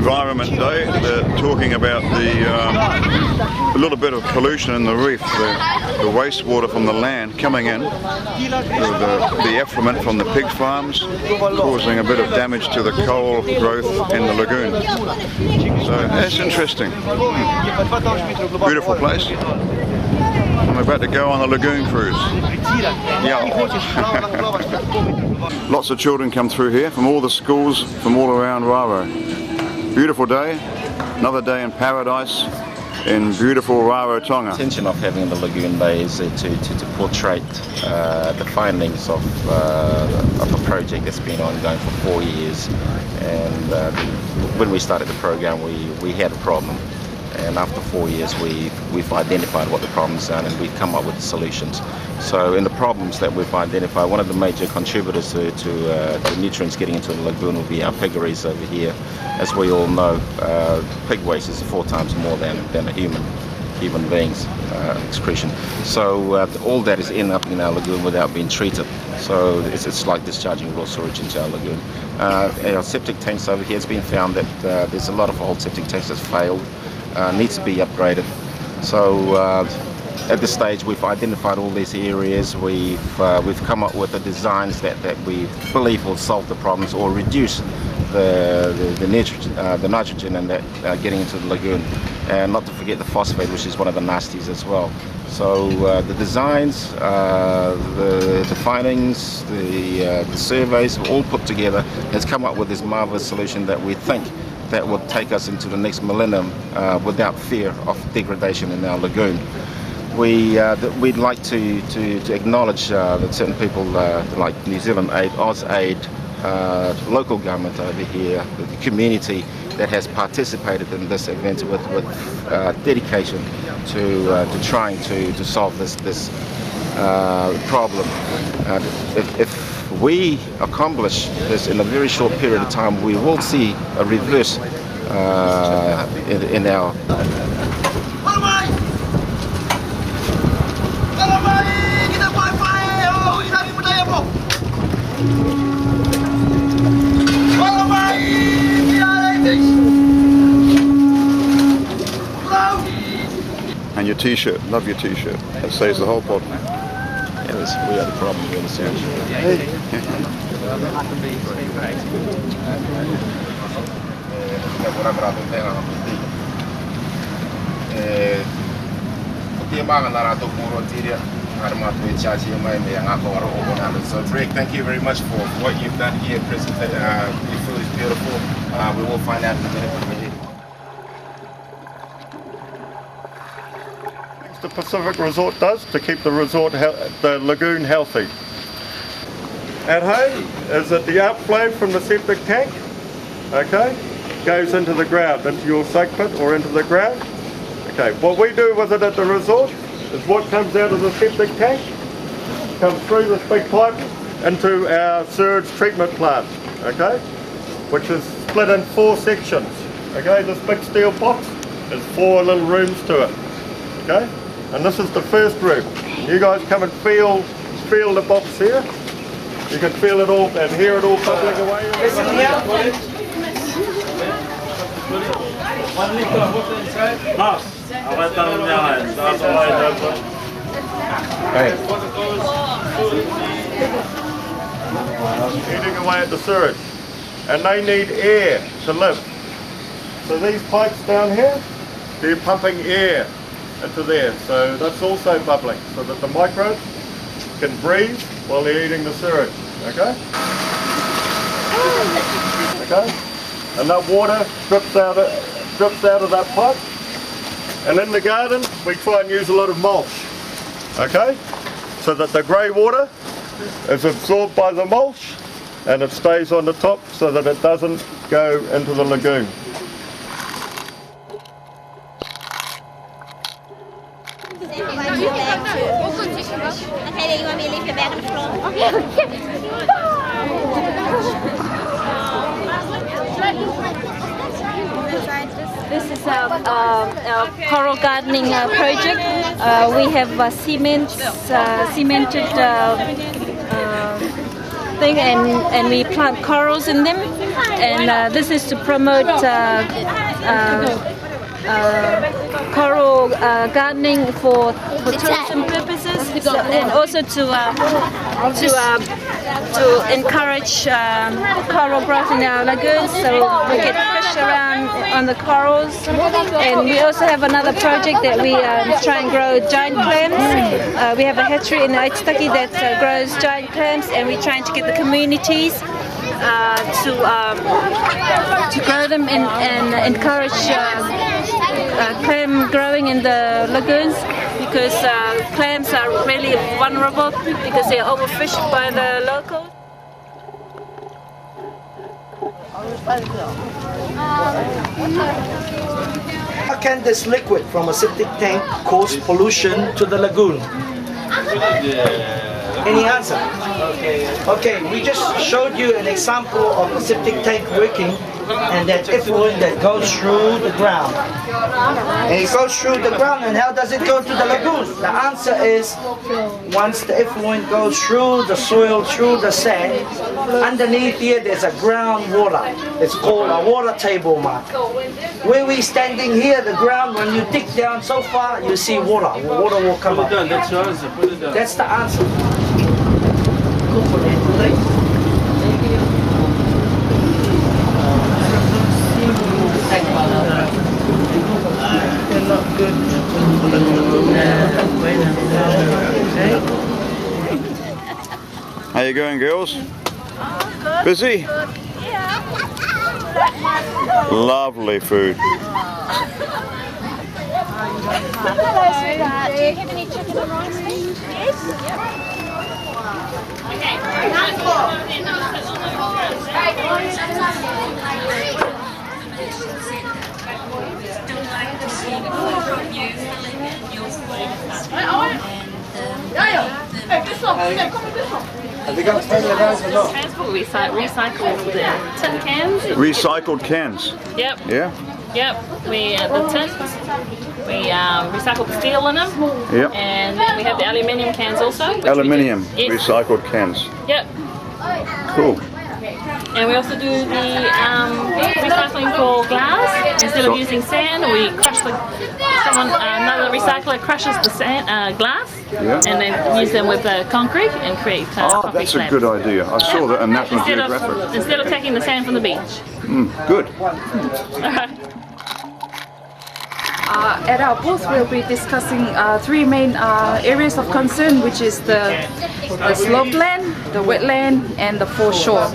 Environment Day. They're talking about a little bit of pollution in the reef, the wastewater from the land coming in, the effluent from the pig farms, causing a bit of damage to the coral growth in the lagoon. So that's interesting. Beautiful place. I'm about to go on a lagoon cruise. Yeah. Lots of children come through here from all the schools from all around Raro. Beautiful day, another day in paradise in beautiful Rarotonga. The intention of having the Lagoon Day is to portray the findings of a project that's been ongoing for 4 years. And when we started the program, we had a problem. And after 4 years, we've identified what the problems are and we've come up with solutions. So in the problems that we've identified, one of the major contributors to nutrients getting into the lagoon will be our piggeries over here. As we all know, pig waste is 4 times more than a human being's excretion. So all that is ending up in our lagoon without being treated. So it's like discharging raw sewage into our lagoon. Our septic tanks over here, it's been found that there's a lot of old septic tanks that's failed. Needs to be upgraded. So at this stage we've identified all these areas. We've come up with the designs that we believe will solve the problems or reduce the nitrogen and that getting into the lagoon, and not to forget the phosphate, which is one of the nasties as well. So the designs, the findings, the surveys all put together has come up with this marvelous solution that we think that will take us into the next millennium without fear of degradation in our lagoon. We'd like to acknowledge that certain people like New Zealand Aid, AusAid, local government over here, the community that has participated in this event with dedication to trying to solve this problem. If we accomplish this in a very short period of time, we will see a reverse in our... And your t-shirt, love your t-shirt. That saves the whole problem. Yes, we are the problem, we understand. So Drake, thank you very much for what you've done here. Your food is beautiful. We will find out in a minute what we did. The Pacific Resort does to keep the lagoon healthy. At home is that the outflow from the septic tank, okay, goes into the ground, into your soak pit or into the ground. Okay, what we do with it at the resort is what comes out of the septic tank comes through this big pipe into our sewage treatment plant, okay, which is split in 4 sections. Okay, this big steel box has 4 little rooms to it. Okay, and this is the first room. You guys come and feel the box here. You can feel it all and hear it all bubbling away. Eating away at the sewage, and they need air to live. So these pipes down here, they're pumping air into there, so that's also bubbling, so that the microbes can breathe while they're eating the sewage. Okay? Okay? And that water drips out of that pipe. And in the garden, we try and use a lot of mulch. Okay? So that the grey water is absorbed by the mulch and it stays on the top so that it doesn't go into the lagoon. Okay, you want me to leave your bag on the floor? This is our coral gardening project. We have cemented thing and we plant corals in them, and this is to promote coral gardening for tourism purposes, and also to encourage coral growth in our lagoons, so we get fish around on the corals. And we also have another project that we try and grow giant clams. We have a hatchery in Ngatangiia that grows giant clams, and we're trying to get the communities to grow them and encourage clam growing in the lagoons, because clams are really vulnerable because they are overfished by the locals. How can this liquid from a septic tank cause pollution to the lagoon? Any answer? Okay, we just showed you an example of a septic tank working, and that effluent that goes through the ground. And it goes through the ground, and how does it go to the lagoon? The answer is, once the effluent goes through the soil, through the sand, underneath here there's a groundwater. It's called a water table mark. Where we're standing here, the ground, when you dig down so far, you see water. Water will come up. That's the answer. How you going, girls? Busy? Lovely food. Hello, sweetheart. Do you have any chicken and rice? Yes? Have we got plenty of those or not? Transport recycled tin cans. Recycled cans. Yep. Yeah? Yep. We the tins. We recycle the steel in them. Yep. And then we have the aluminium cans also. Aluminium Yes. recycled cans. Yep. Cool. And we also do the recycling for glass. Instead of using sand, we crush another recycler crushes the sand, glass, Yeah. and then use them with concrete and create Oh, concrete that's a slabs. good idea. I saw that on National Instead Geographic. instead of taking the sand from the beach. Good. At our booth, we'll be discussing three main areas of concern, which is the slopeland, the wetland, and the foreshore.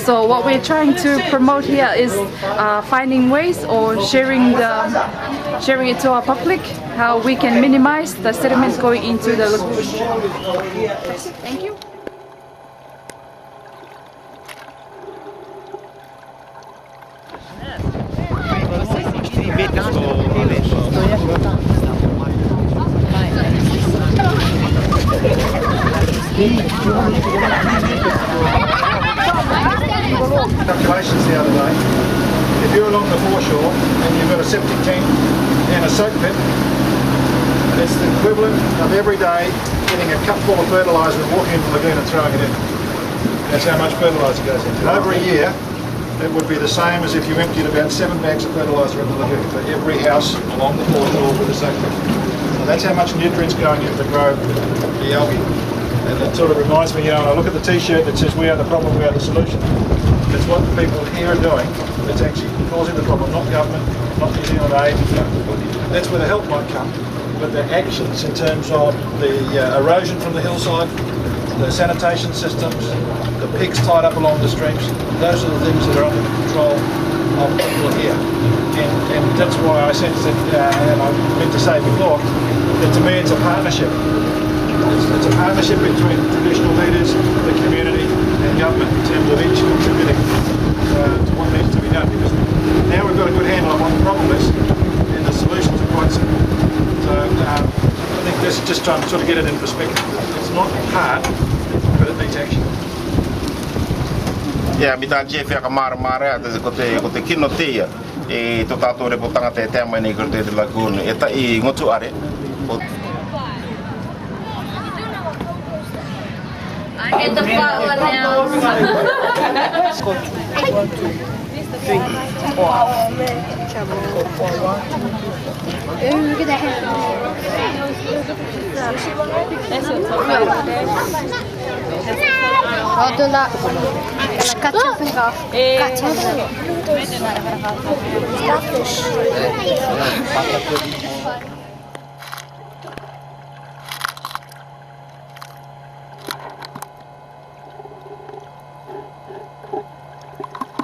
So what we're trying to promote here is finding ways or sharing it to our public, how we can minimize the sediments going into the lagoon. Thank you. Calculations the other day. If you're along the foreshore and you've got a septic tank and a soak pit, it's the equivalent of every day getting a cup full of fertiliser and walking into the lagoon and throwing it in. That's how much fertiliser goes in. And over a year, it would be the same as if you emptied about 7 bags of fertiliser in the lagoon for every house along the foreshore with a soak pit. So that's how much nutrients going in to grow the algae. And it sort of reminds me, when I look at the t-shirt that says "We are the problem, we are the solution." It's what the people here are doing that's actually causing the problem, not government, not New Zealand Aid. That's where the help might come, but the actions in terms of the erosion from the hillside, the sanitation systems, the pigs tied up along the streams, those are the things that are under the control of people here. And that's why I sense that, and I meant to say before, that to me it's a partnership. It's a partnership between traditional leaders, the community and government in terms of each contributing to what needs to be done, because now we've got a good handle on what the problem is and the solutions are quite simple. So I think this is just trying to sort of get it in perspective. It's not hard, but it needs action. Yeah, bita jefe ka mara kote kino tia e to tato re potanga te tema ni kote de lagoon e ta I ngotu are I hit the button now. 3, 4. Starfish.